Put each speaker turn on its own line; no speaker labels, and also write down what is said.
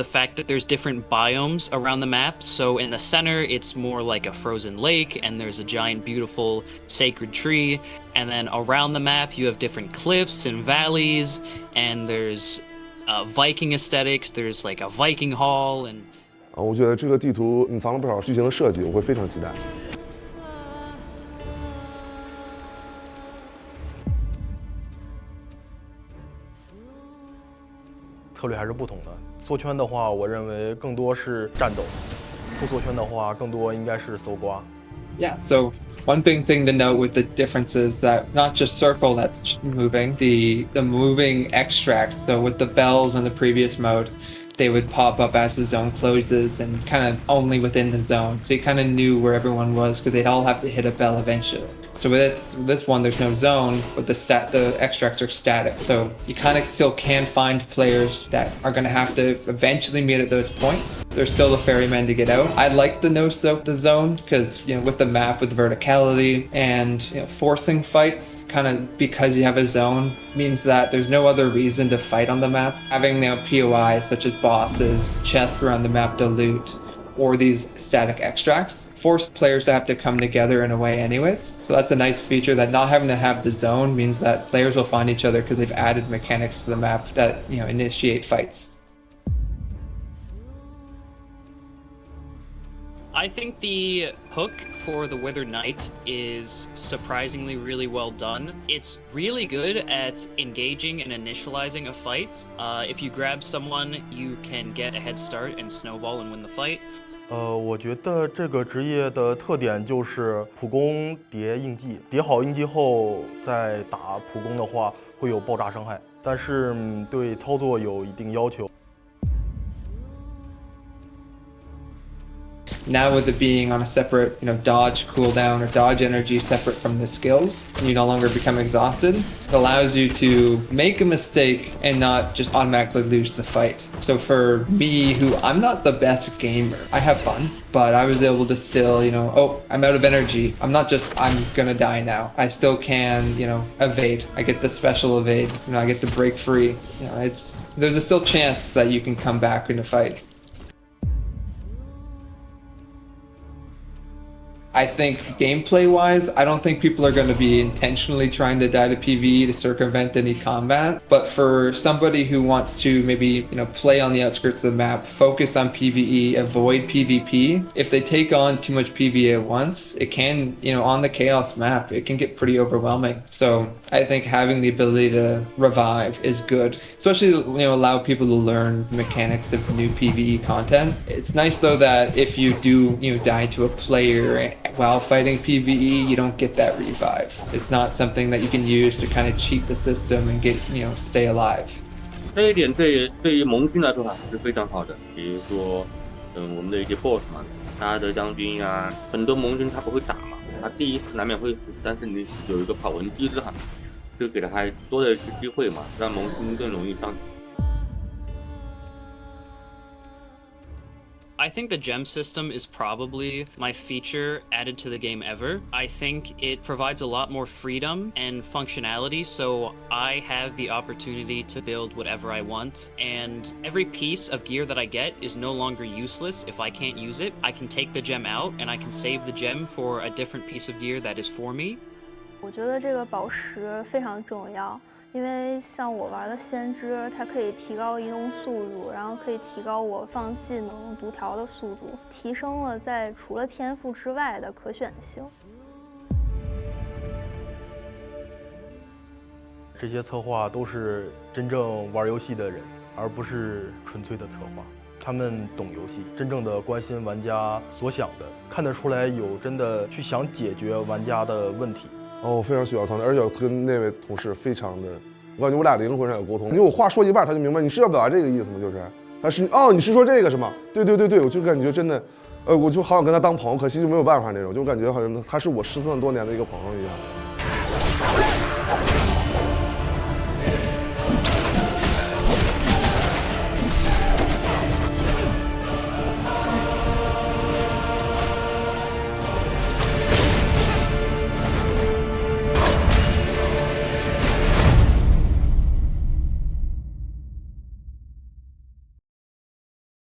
the fact that there's different biomes around the map. So in the center, it's more like a frozen lake, and there's a giant, beautiful, sacred tree. And then around the map, you have different cliffs and valleys, and there's Viking aesthetics. There's like a Viking hall, and
我觉得这个地图隐藏了不少剧情的设计，我会非常期待。
策略还是不同的。缩圈的话，我认为更多是战斗；不缩圈的话，更多应该是搜刮。
Yeah, so one big thing to note with the difference is that not just circle that's moving, the moving extracts. So with the bells in the previous mode, they would pop up as the zone closes and kind of only within the zone. So you kind of knew where everyone was because they'd all have to hit a bell eventually. So with this one, there's no zone, but the extracts are static. So you kind of still can find players that are going to have to eventually meet at those points. There's still the ferrymen to get out. I like the no the zone because, you know, with the map, with verticality and, you know, forcing fights kind of because you have a zone means that there's no other reason to fight on the map. Having, you know, POIs such as bosses, chests around the map to loot, or these static extracts force players to have to come together in a way anyways. So that's a nice feature, that not having to have the zone means that players will find each other because they've added mechanics to the map that, you know, initiate fights.
I think the hook for the Withered Knight is surprisingly really well done. It's really good at engaging and initializing a fight. If you grab someone, you can get a head start and snowball and win the fight.
我觉得这个职业的特点就是普攻叠印记，叠好印记后再打普攻的话会有爆炸伤害，但是对操作有一定要求。
Now with it being on a separate, you know, dodge cooldown or dodge energy separate from the skills, you no longer become exhausted. It allows you to make a mistake and not just automatically lose the fight. So for me, who I'm not the best gamer, I have fun, but I was able to still, you know, oh, I'm out of energy. I'm not just, I'm gonna die now. I still can, you know, evade. I get the special evade. You know, I get to break free. You know, there's a still chance that you can come back in a fight. I think gameplay-wise, I don't think people are going to be intentionally trying to die to PvE to circumvent any combat. But for somebody who wants to maybe, you know, play on the outskirts of the map, focus on PvE, avoid PvP, if they take on too much PvE at once, it can, you know, on the Chaos map, it can get pretty overwhelming. So I think having the ability to revive is good, especially, you know, allow people to learn mechanics of new PvE content. It's nice though that if you do, you know, die to a player while fighting PvE, you don't get that revive. It's not something that you can use to kind of cheat the system and get, you know, stay alive.
这一点对于盟军来说还是非常好的。比如说，我们的一些 BOSS 嘛，他的将军啊，很多盟军他不会打嘛，他第一次难免会死，但是你有一个跑文机制哈，就给他还多的一些机会嘛，让盟军更容易上。
I think the gem system is probably my feature added to the game ever. I think it provides a lot more freedom and functionality, so I have the opportunity to build whatever I want, and every piece of gear that I get is no longer useless if I can't use it. I can take the gem out and I can save the gem for a different piece of gear that is for me.
我觉得这个宝石非常重要。因为像我玩的先知，它可以提高移动速度，然后可以提高我放技能读条的速度，提升了在除了天赋之外的可选性。
这些策划都是真正玩游戏的人，而不是纯粹的策划。他们懂游戏，真正的关心玩家所想的，看得出来有真的去想解决玩家的问题。
我非常喜欢团队，而且跟那位同事非常的，我感觉我俩灵魂上有沟通。因为我话说一半，他就明白你是要表达这个意思吗？就是，他是你是说这个是吗？对，我就感觉真的，我就好想跟他当朋友，可惜就没有办法那种，就感觉好像他是我失散多年的一个朋友一样。